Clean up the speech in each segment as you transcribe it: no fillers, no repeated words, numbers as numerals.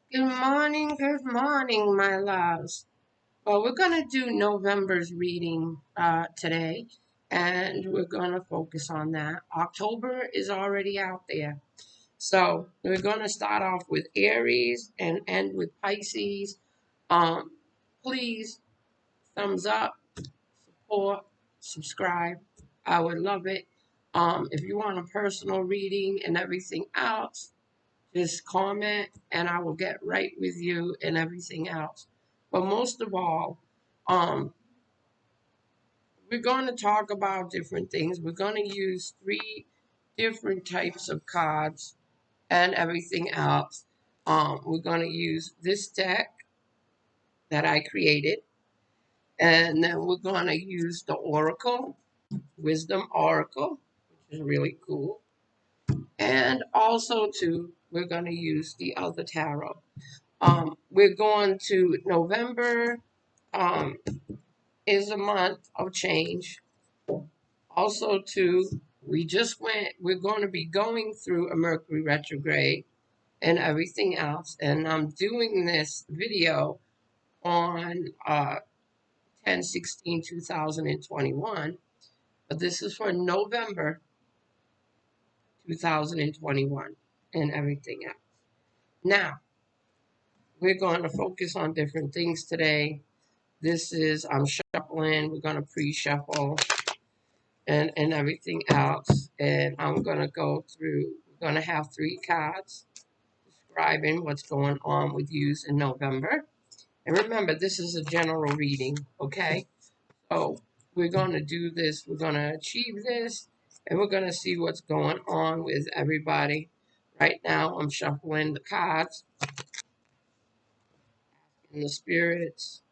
Good morning, my loves. Well, we're going to do November's reading today, and we're going to focus on that. October is already out there. So we're going to start off with Aries and end with Pisces. Um, Please, thumbs up, support, subscribe. I would love it. If you want a personal reading and everything else, just comment and I will get right with you and everything else. But most of all, um, we're going to talk about different things. We're going to use three different types of cards and everything else. We're going to use this deck that I created, and then we're going to use the Oracle, Wisdom Oracle, which is really cool. And also, too, we're going to use the other tarot. We're going to November um, is a month of change. Also, too, we're going to be going through a Mercury retrograde and everything else. And I'm doing this video on 10/16/2021, but this is for November 2021 and everything else. Now, we're going to focus on different things today. I'm shuffling. We're going to pre-shuffle and everything else. And I'm going to go through, we're going to have three cards describing what's going on with you in November. And remember, this is a general reading, okay? So we're going to do this. We're going to achieve this. And we're going to see what's going on with everybody. Right now, I'm shuffling the cards and the spirits,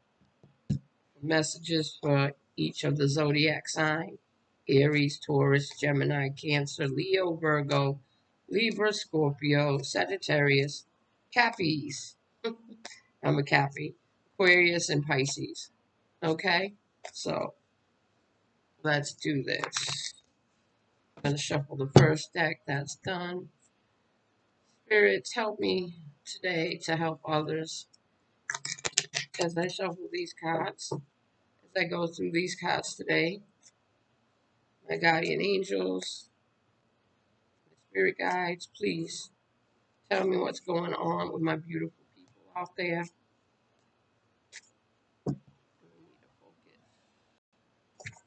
messages for each of the zodiac signs: Aries, Taurus, Gemini, Cancer, Leo, Virgo, Libra, Scorpio, Sagittarius, Cappies. I'm a Cappy. Aquarius and Pisces. Okay? So let's do this. I'm going to shuffle the first deck. That's done. Spirits, help me today to help others as I shuffle these cards. As I go through these cards today, my guardian angels, spirit guides, please tell me what's going on with my beautiful people out there.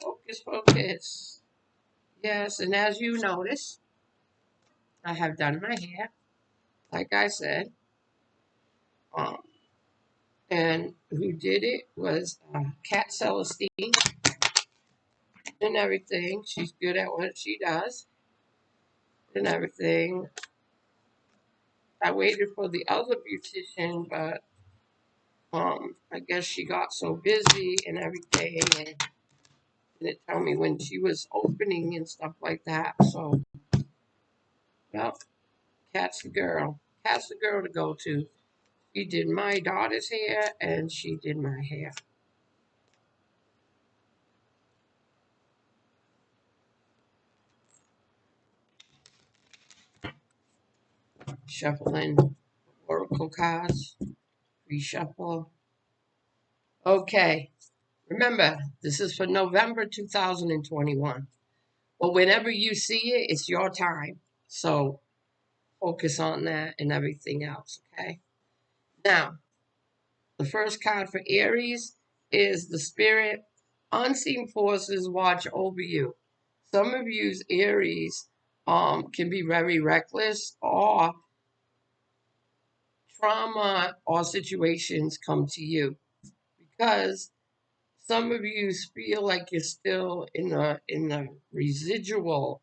Focus, focus. Yes, and as you notice, I have done my hair, like I said. Um, and who did it was Kat Celestine and everything. She's good at what she does and everything. I waited for the other beautician, but I guess she got so busy and everything, and didn't tell me when she was opening and stuff like that. So, well, Kat's the girl. Kat's the girl to go to. She did my daughter's hair and she did my hair. Shuffling oracle cards, reshuffle. Okay, remember, this is for November 2021. Well, whenever you see it, it's your time. So focus on that and everything else, okay? Now, the first card for Aries is the Spirit. Unseen forces watch over you. Some of you's Aries can be very reckless, or trauma or situations come to you because some of you feel like you're still in the residual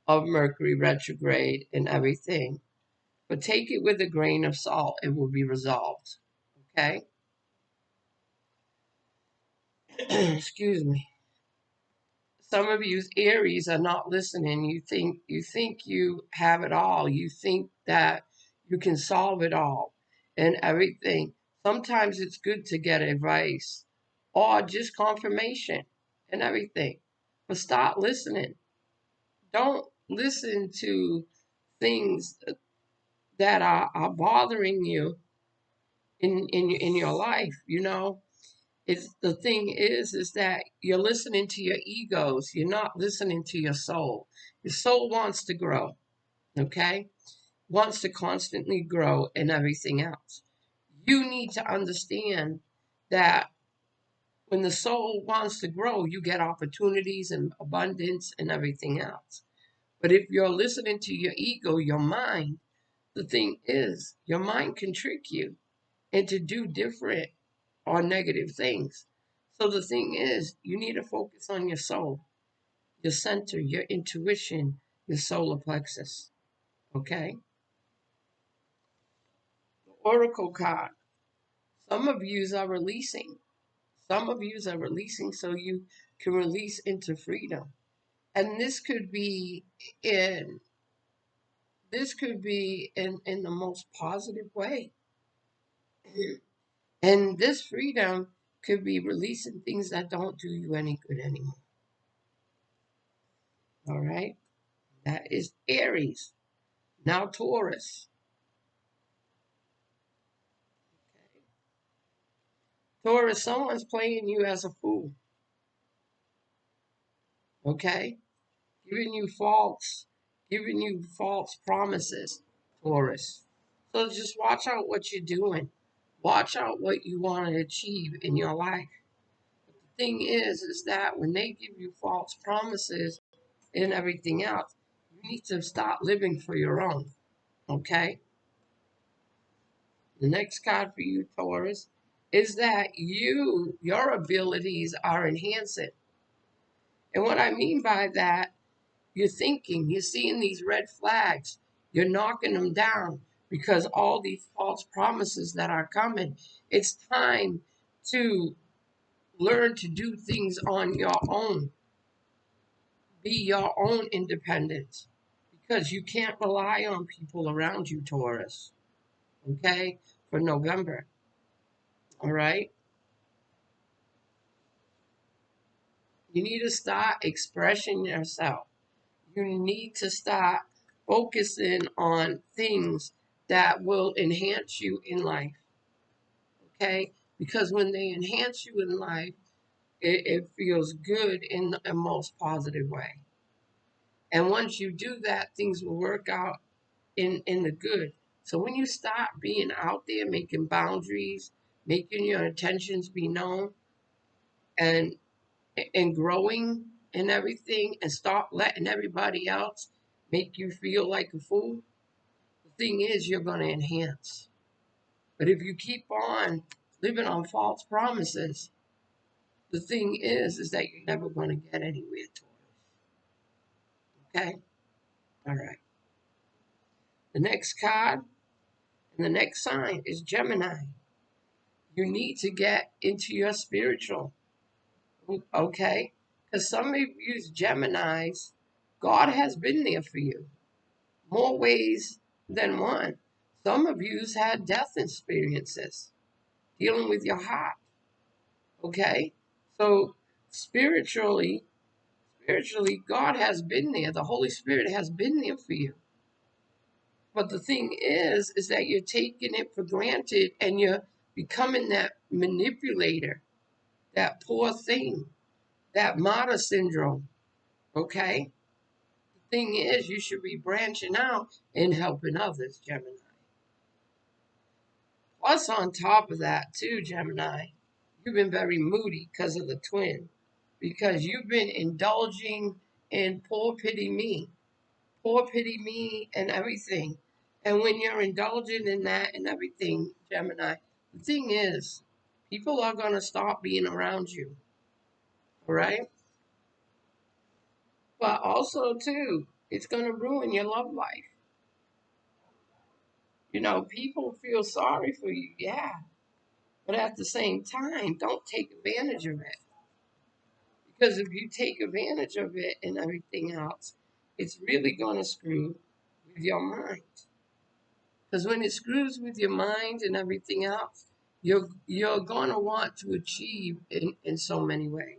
of Mercury retrograde and everything. But take it with a grain of salt. It will be resolved. Okay? Excuse me. Some of you Aries are not listening. You think you have it all. You think that you can solve it all and everything. Sometimes it's good to get advice or just confirmation and everything. But start listening. Don't listen to things that are bothering you in your life, you know. It's the thing is that you're listening to your egos. You're not listening to your soul. Your soul wants to grow, okay? Wants to constantly grow and everything else. You need to understand that when the soul wants to grow, you get opportunities and abundance and everything else. But if you're listening to your ego, your mind, the thing is, your mind can trick you into do different or negative things. So the thing is, you need to focus on your soul, your center, your intuition, your solar plexus. Okay? The Oracle card. Some of yous are releasing. Some of yous are releasing so you can release into freedom. And in this could be in the most positive way. And this freedom could be releasing things that don't do you any good anymore. All right? That is Aries. Now Taurus. Okay. Taurus, someone's playing you as a fool. Okay? Giving you false promises, Taurus. So just watch out what you're doing. Watch out what you want to achieve in your life. But the thing is that when they give you false promises and everything else, you need to start living for your own. Okay? The next card for you, Taurus, is that your abilities are enhancing. And what I mean by that, you're seeing these red flags, you're knocking them down because all these false promises that are coming, it's time to learn to do things on your own, be your own independent, because you can't rely on people around you, Taurus, okay, for November, all right? You need to start expressing yourself. You need to start focusing on things that will enhance you in life. Okay? Because when they enhance you in life, it feels good in a most positive way. And once you do that, things will work out in the good. So when you start being out there, making boundaries, making your intentions be known, and growing and everything, and stop letting everybody else make you feel like a fool, the thing is you're going to enhance. But if you keep on living on false promises, the thing is that you're never going to get anywhere towards. Okay? All right. The next card and the next sign is Gemini. You need to get into your spiritual. Okay? Because some of you Geminis, God has been there for you. More ways than one. Some of you's had death experiences dealing with your heart. Okay? So spiritually, God has been there. The Holy Spirit has been there for you. But the thing is that you're taking it for granted and you're becoming that manipulator, that poor thing, that martyr syndrome. Okay? The thing is, you should be branching out and helping others, Gemini. Plus, on top of that, too, Gemini, you've been very moody because of the twin, because you've been indulging in poor pity me, and everything. And when you're indulging in that and everything, Gemini, the thing is, people are going to stop being around you, all right? But also, too, it's going to ruin your love life. You know, people feel sorry for you, yeah. But at the same time, don't take advantage of it. Because if you take advantage of it and everything else, it's really going to screw with your mind. Because when it screws with your mind and everything else, you're going to want to achieve in so many ways.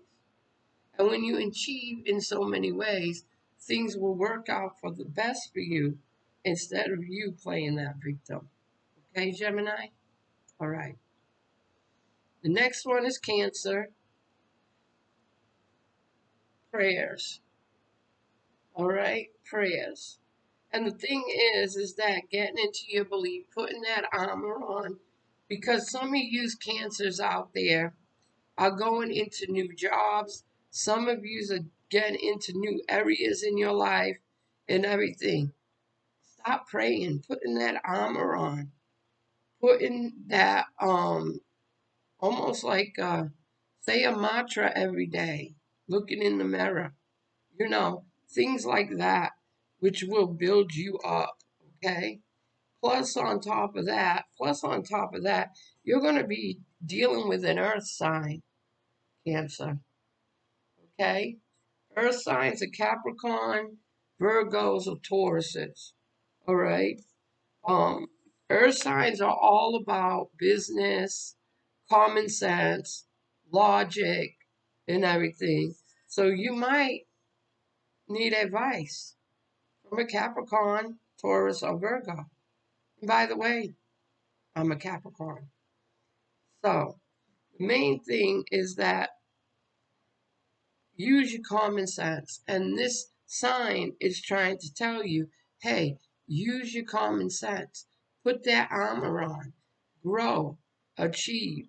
And when you achieve in so many ways, things will work out for the best for you instead of you playing that victim. Okay, Gemini? All right. The next one is Cancer. Prayers. All right. Prayers. And the thing is that getting into your belief, putting that armor on, because some of you Cancers out there are going into new jobs. Some of you are getting into new areas in your life and everything. Stop praying, putting that armor on, putting that almost like say a mantra every day, looking in the mirror, things like that, which will build you up. Okay. Plus on top of that, you're going to be dealing with an earth sign, Cancer. Okay? Earth signs are Capricorn, Virgos, or Tauruses. All right? Um, Earth signs are all about business, common sense, logic, and everything. So you might need advice from a Capricorn, Taurus, or Virgo. And by the way, I'm a Capricorn. So the main thing is that use your common sense. And this sign is trying to tell you, hey, use your common sense. Put that armor on. Grow, achieve,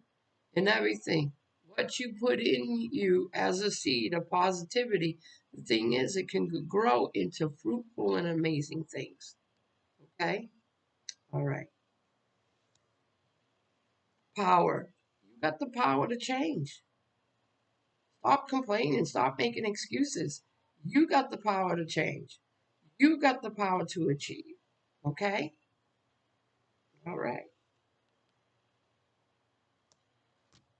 and everything. What you put in you as a seed of positivity, the thing is, it can grow into fruitful and amazing things. Okay? All right. Power. You got the power to change. Stop complaining. Stop making excuses. You got the power to change. You got the power to achieve. Okay? All right.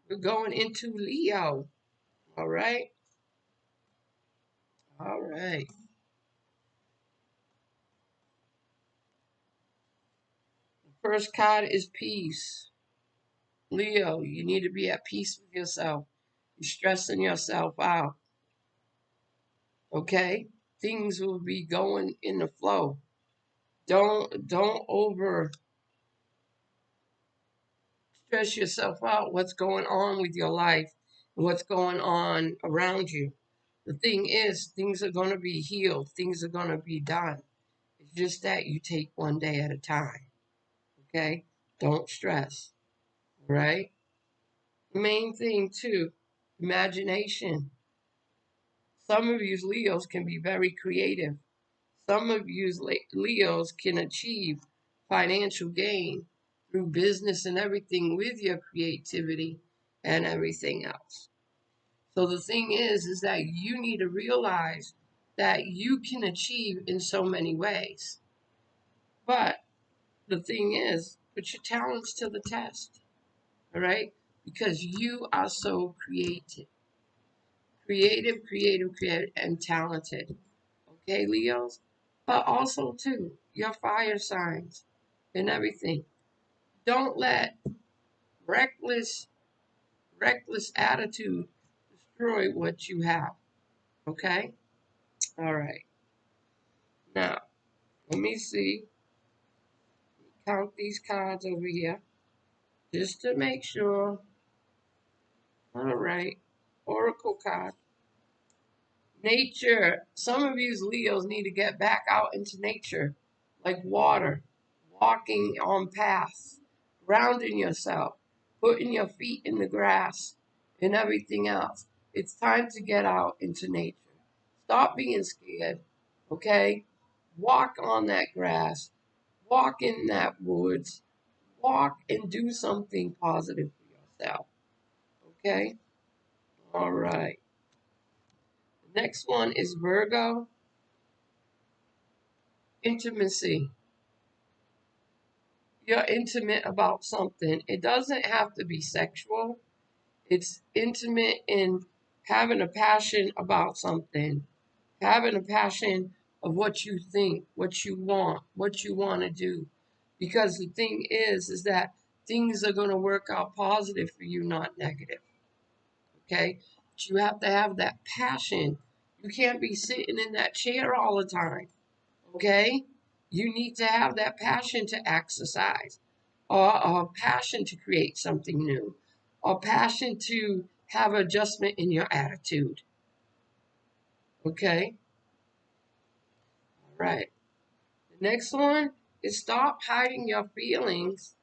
We're going into Leo. All right? All right. The first card is peace. Leo, you need to be at peace with yourself. You're stressing yourself out. Okay? Things will be going in the flow. Don't over stress yourself out what's going on with your life and what's going on around you. The thing is, things are going to be healed. Things are going to be done. It's just that you take one day at a time. Okay? Don't stress. Right? Main thing, too, imagination. Some of you Leos can be very creative. Some of you Leos can achieve financial gain through business and everything with your creativity and everything else. So the thing is that you need to realize that you can achieve in so many ways. But the thing is, put your talents to the test, all right? Because you are so creative, and talented. Okay, Leos? But also, too, your fire signs and everything. Don't let reckless, reckless attitude destroy what you have. Okay? All right. Now, let me see. Count these cards over here just to make sure. All right. Oracle card. Nature. Some of you Leos need to get back out into nature, like water, walking on paths, grounding yourself, putting your feet in the grass, and everything else. It's time to get out into nature. Stop being scared, okay? Walk on that grass, walk in that woods, walk and do something positive for yourself, okay? All right. The next one is Virgo. Intimacy. You're intimate about something. It doesn't have to be sexual. It's intimate in having a passion about something, having a passion of what you think, what you want to do. Because the thing is that things are going to work out positive for you, not negative. Okay? But you have to have that passion. You can't be sitting in that chair all the time. Okay? You need to have that passion to exercise. or a passion to create something new, or passion to have adjustment in your attitude. Okay? All right. The next one is stop hiding your feelings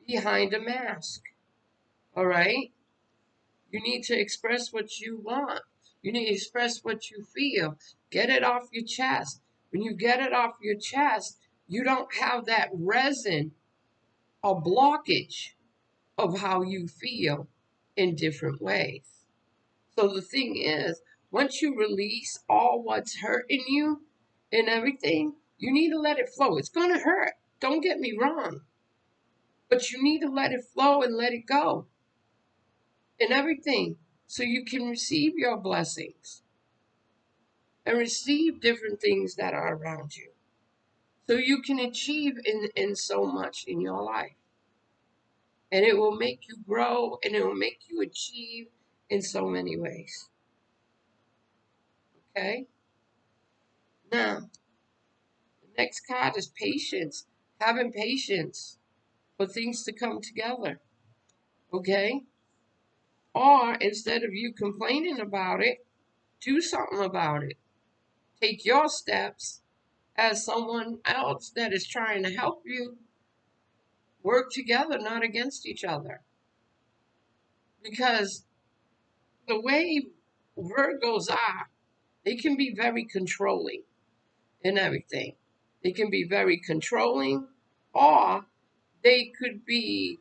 behind a mask. All right? You need to express what you want. You need to express what you feel. Get it off your chest. When you get it off your chest, you don't have that resin or blockage of how you feel in different ways. So the thing is, once you release all what's hurting you and everything, you need to let it flow. It's going to hurt. Don't get me wrong. But you need to let it flow and let it go and everything so you can receive your blessings and receive different things that are around you. So you can achieve in so much in your life. And it will make you grow and it will make you achieve in so many ways. Okay? Now, the next card is patience. Having patience for things to come together. Okay? Or instead of you complaining about it, do something about it. Take your steps as someone else that is trying to help you work together, not against each other. Because the way Virgos are, they can be very controlling in everything. They can be very controlling, or they could be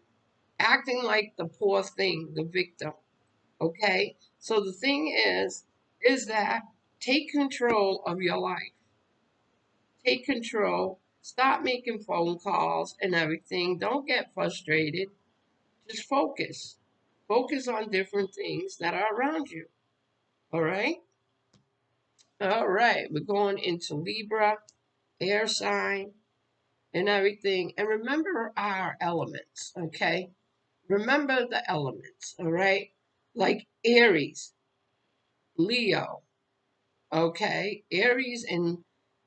acting like the poor thing, the victim. Okay? So the thing is that take control of your life. Take control. Stop making phone calls and everything. Don't get frustrated. Just focus. Focus on different things that are around you. All right? All right. We're going into Libra, air sign, and everything. And remember our elements, okay? Remember the elements, all right? Like Aries, Leo, okay? Aries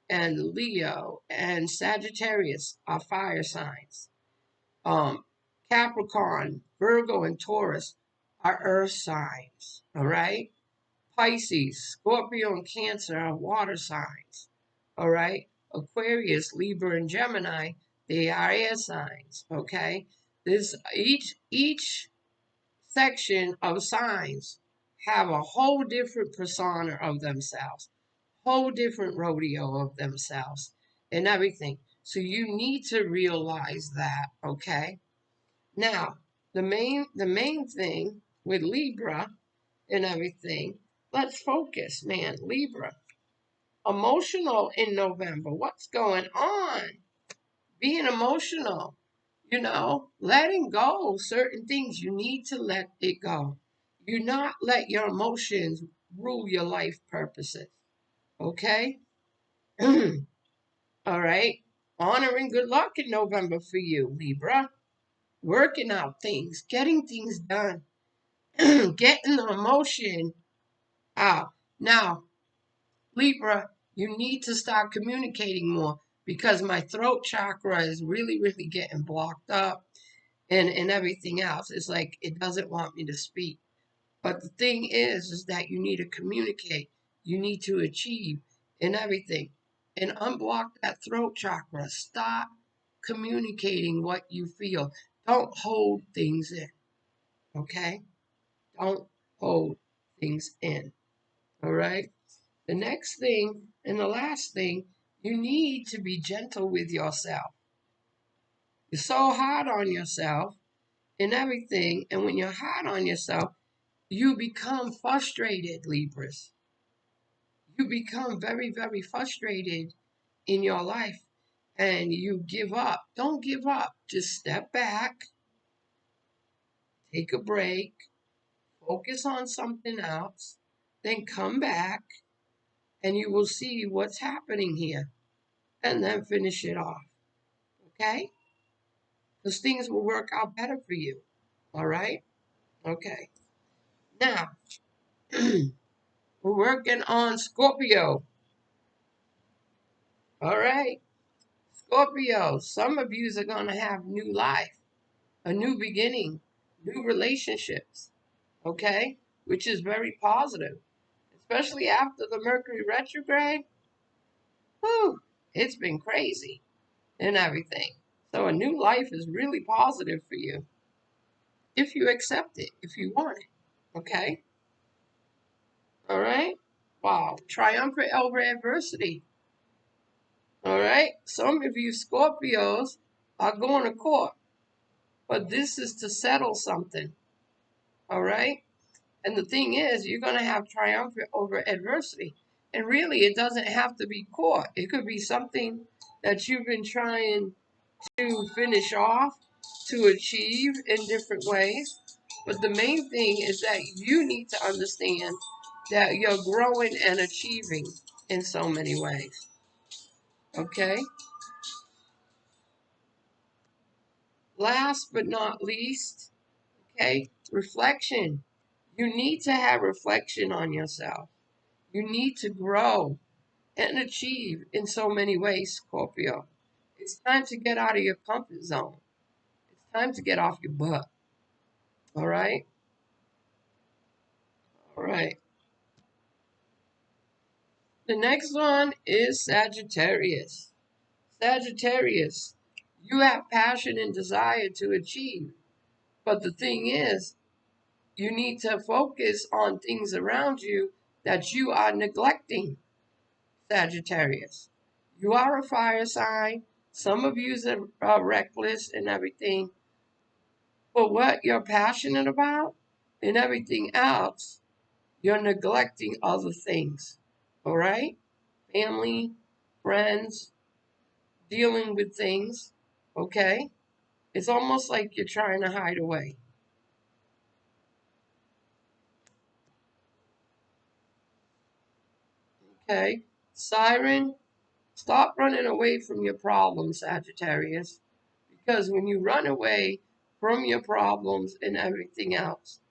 and Leo and Sagittarius are fire signs. Capricorn, Virgo, and Taurus are earth signs, all right? Pisces, Scorpio, and Cancer are water signs, all right? Aquarius, Libra, and Gemini, they are air signs, okay? This each section of signs have a whole different persona of themselves, whole different rodeo of themselves, and everything. So you need to realize that, okay? Now, the main thing with Libra and everything, let's focus, man. Libra, emotional in November. What's going on? Being emotional, letting go of certain things. You need to let it go. You not let your emotions rule your life purposes. Okay? All right. Honor and good luck in November for you, Libra. Working out things, getting things done, getting the emotion out. Now, Libra, you need to start communicating more because my throat chakra is really, really getting blocked up and everything else. It's like it doesn't want me to speak. But the thing is that you need to communicate. You need to achieve and everything. And unblock that throat chakra. Stop communicating what you feel. Don't hold things in. Okay? Don't hold things in. All right? The next thing and the last thing, you need to be gentle with yourself. You're so hard on yourself and everything. And when you're hard on yourself, you become frustrated, Libras. You become very, very frustrated in your life and you give up. Don't give up. Just step back, take a break, focus on something else, then come back and you will see what's happening here and then finish it off. Okay? Because things will work out better for you. All right? Okay. Now, we're working on Scorpio. All right? Scorpio, some of you are going to have new life. a new beginning, new relationships, okay? Which is very positive, especially after the Mercury retrograde. Whew, it's been crazy and everything. So a new life is really positive for you if you accept it, if you want it, okay? All right? Wow, triumphant over adversity. All right? Some of you Scorpios are going to court, but this is to settle something. All right? And the thing is, you're going to have triumphant over adversity. And really, it doesn't have to be court. It could be something that you've been trying to finish off, to achieve in different ways. But the main thing is that you need to understand that you're growing and achieving in so many ways. Okay? Last but not least, okay, reflection. You need to have reflection on yourself. You need to grow and achieve in so many ways, Scorpio. It's time to get out of your comfort zone. It's time to get off your butt. All right? All right. The next one is Sagittarius. Sagittarius, you have passion and desire to achieve. But the thing is, you need to focus on things around you that you are neglecting, Sagittarius. You are a fire sign. Some of you are reckless and everything. But what you're passionate about and everything else, you're neglecting other things. All right? Family, friends, dealing with things. Okay? It's almost like you're trying to hide away. Okay? Siren, stop running away from your problems, Sagittarius. Because when you run away from your problems and everything else,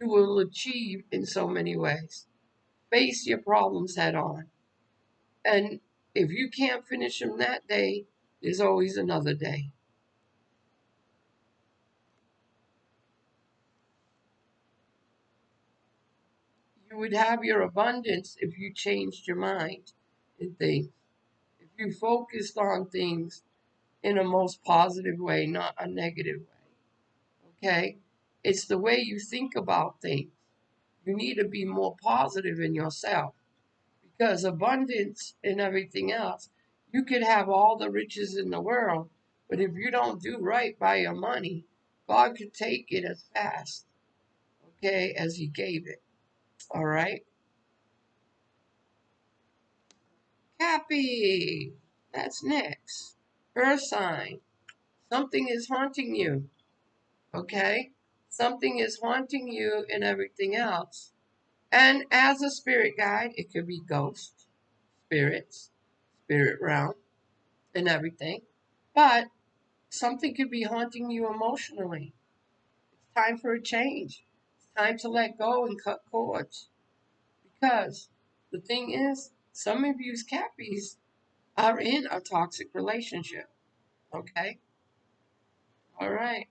you will achieve in so many ways. Face your problems head on. And if you can't finish them that day, there's always another day. You would have your abundance if you changed your mind in things. If you focused on things in a most positive way, not a negative way. Okay? It's the way you think about things. You need to be more positive in yourself because abundance and everything else, you could have all the riches in the world, but if you don't do right by your money, God could take it as fast, okay, as He gave it. All right? Happy. That's next. Earth sign. Something is haunting you, okay? Something is haunting you and everything else. And as a spirit guide, it could be ghosts, spirits, spirit realm, and everything. But something could be haunting you emotionally. It's time for a change. It's time to let go and cut cords. Because the thing is, some of you Cappies are in a toxic relationship. Okay? All right.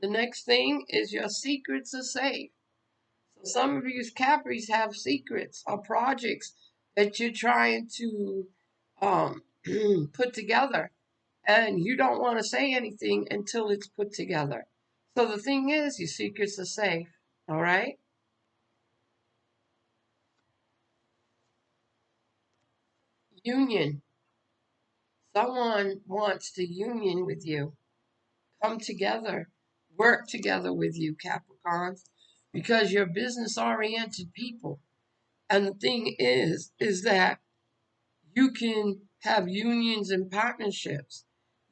The next thing is your secrets are safe. So some of you Capris have secrets or projects that you're trying to put together, and you don't want to say anything until it's put together. So the thing is, your secrets are safe. All right? Union. Someone wants to union with you, come together, work together with you, Capricorns, because you're business oriented people. And the thing is that you can have unions and partnerships.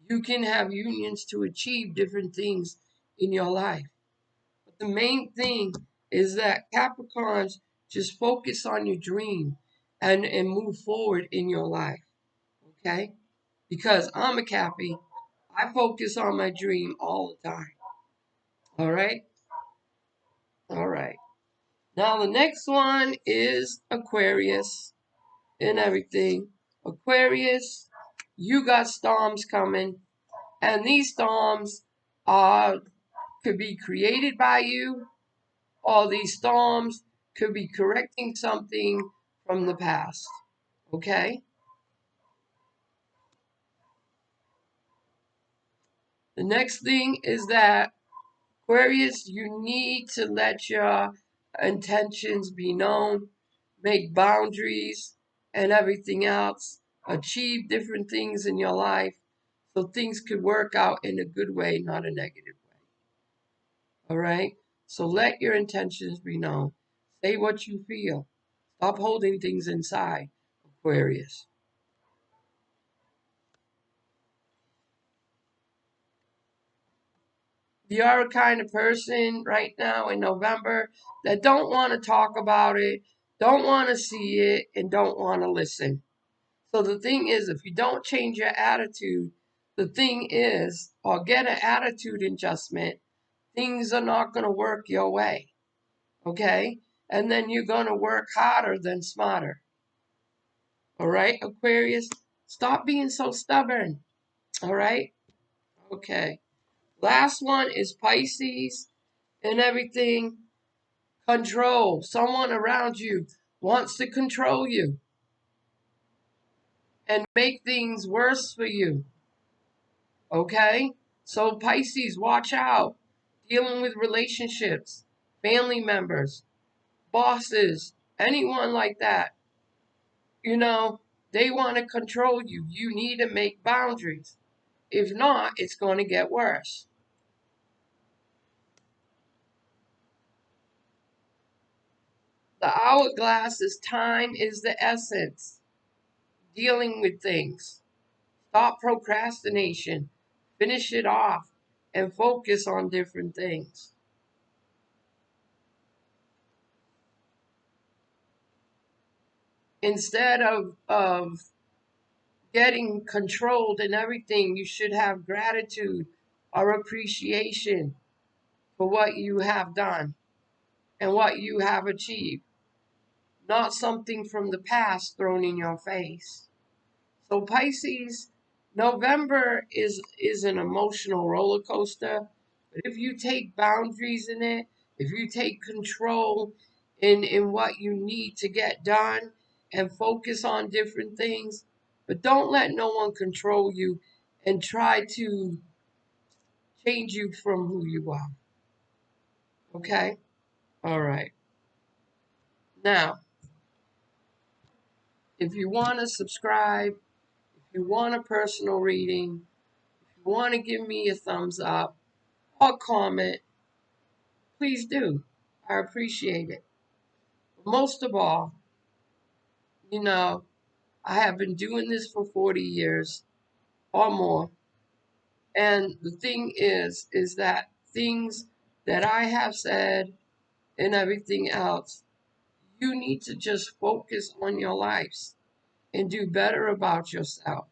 You can have unions to achieve different things in your life. But the main thing is that Capricorns just focus on your dream and move forward in your life. Okay? Because I'm a Cappy. I focus on my dream all the time. All right? All right. Now the next one is Aquarius and everything. Aquarius, you got storms coming, and these storms could be created by you, or these storms could be correcting something from the past. Okay? The next thing is that Aquarius, you need to let your intentions be known, make boundaries and everything else, achieve different things in your life so things could work out in a good way, not a negative way. All right? So let your intentions be known. Say what you feel. Stop holding things inside, Aquarius. You're a kind of person right now in November that don't want to talk about it, don't want to see it, and don't want to listen. So the thing is, if you don't change your attitude, the thing is, or get an attitude adjustment, things are not going to work your way. Okay? And then you're going to work harder than smarter. All right, Aquarius? Stop being so stubborn. All right? Okay. Last one is Pisces and everything. Control. Someone around you wants to control you and make things worse for you. Okay? So, Pisces, watch out. Dealing with relationships, family members, bosses, anyone like that. You know, they want to control you. You need to make boundaries. If not, it's going to get worse. The hourglass is time is the essence. Dealing with things. Stop procrastination. Finish it off and focus on different things. Instead of getting controlled in everything, you should have gratitude or appreciation for what you have done and what you have achieved, not something from the past thrown in your face. So Pisces, November is an emotional roller coaster. But if you take boundaries in it, if you take control in what you need to get done and focus on different things, but don't let no one control you and try to change you from who you are. Okay? All right. Now, if you want to subscribe, if you want a personal reading, if you want to give me a thumbs up or comment, please do. I appreciate it. Most of all, you know, I have been doing this for 40 years or more. And the thing is that things that I have said and everything else, you need to just focus on your lives and do better about yourself.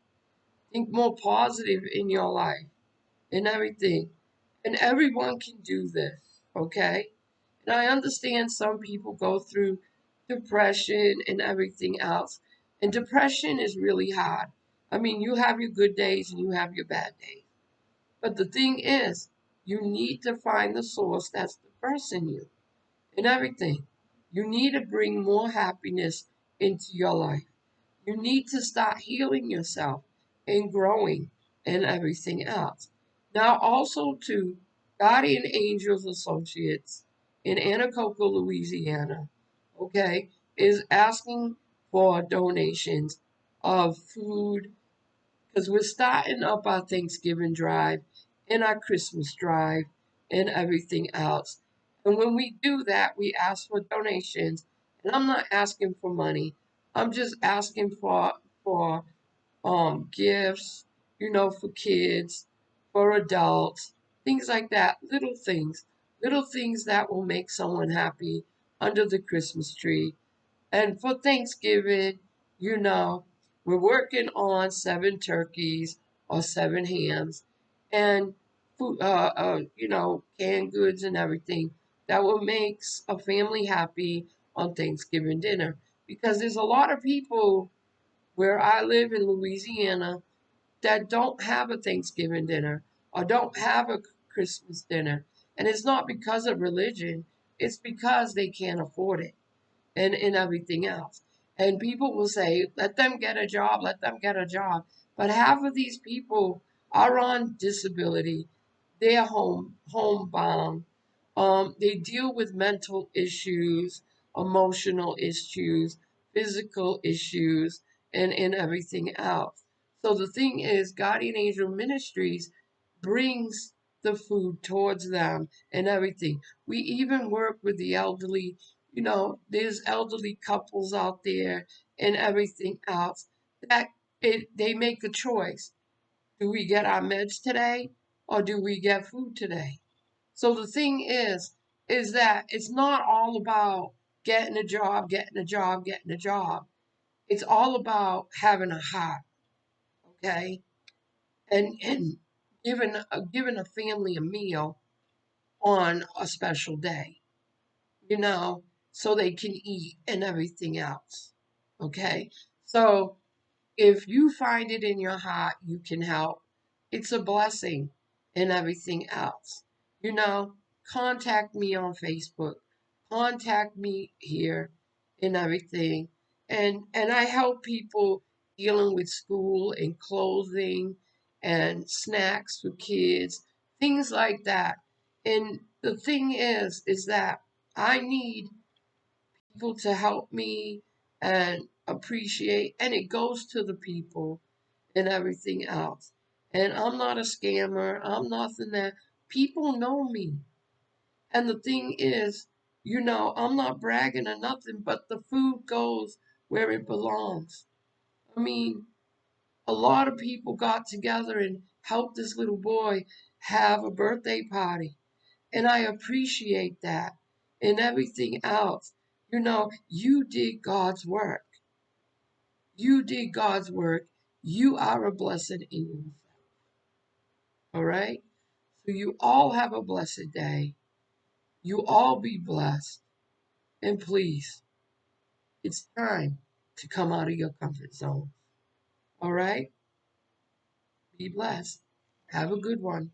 Think more positive in your life and everything. And everyone can do this, okay? And I understand some people go through depression and everything else. And depression is really hard. I mean, you have your good days and you have your bad days. But the thing is, you need to find the source that's the first in you and everything. You need to bring more happiness into your life. You need to start healing yourself and growing and everything else. Now, also to Guardian Angels Associates in Anacoco, Louisiana, okay, is asking for donations of food because we're starting up our Thanksgiving drive and our Christmas drive and everything else. And when we do that, we ask for donations. And I'm not asking for money. I'm just asking for gifts, you know, for kids, for adults, things like that, little things that will make someone happy under the Christmas tree. And for Thanksgiving, you know, we're working on 7 turkeys or 7 hams and food, you know, canned goods and everything that will make a family happy on Thanksgiving dinner. Because there's a lot of people where I live in Louisiana that don't have a Thanksgiving dinner or don't have a Christmas dinner. And it's not because of religion, it's because they can't afford it and everything else. And people will say, let them get a job, let them get a job. But half of these people are on disability. They're homebound. They deal with mental issues, emotional issues, physical issues, and everything else. So the thing is, Guardian Angel Ministries brings the food towards them and everything. We even work with the elderly. There's elderly couples out there and everything else that they make a choice. Do we get our meds today or do we get food today? So the thing is that it's not all about getting a job, getting a job, getting a job. It's all about having a heart, okay? And giving a family a meal on a special day, you know, so they can eat and everything else. Okay? So if you find it in your heart, you can help. It's a blessing and everything else. You know, contact me on Facebook. Contact me here and everything. And I help people dealing with school and clothing and snacks for kids, things like that. And the thing is that I need people to help me and appreciate, and it goes to the people and everything else. And I'm not a scammer. I'm nothing that people know me. And the thing is, I'm not bragging or nothing, but the food goes where it belongs. I mean, a lot of people got together and helped this little boy have a birthday party. And I appreciate that and everything else. You did God's work. You did God's work. You are a blessing in yourself. All right? So you all have a blessed day. You all be blessed. And please, it's time to come out of your comfort zone. All right? Be blessed. Have a good one.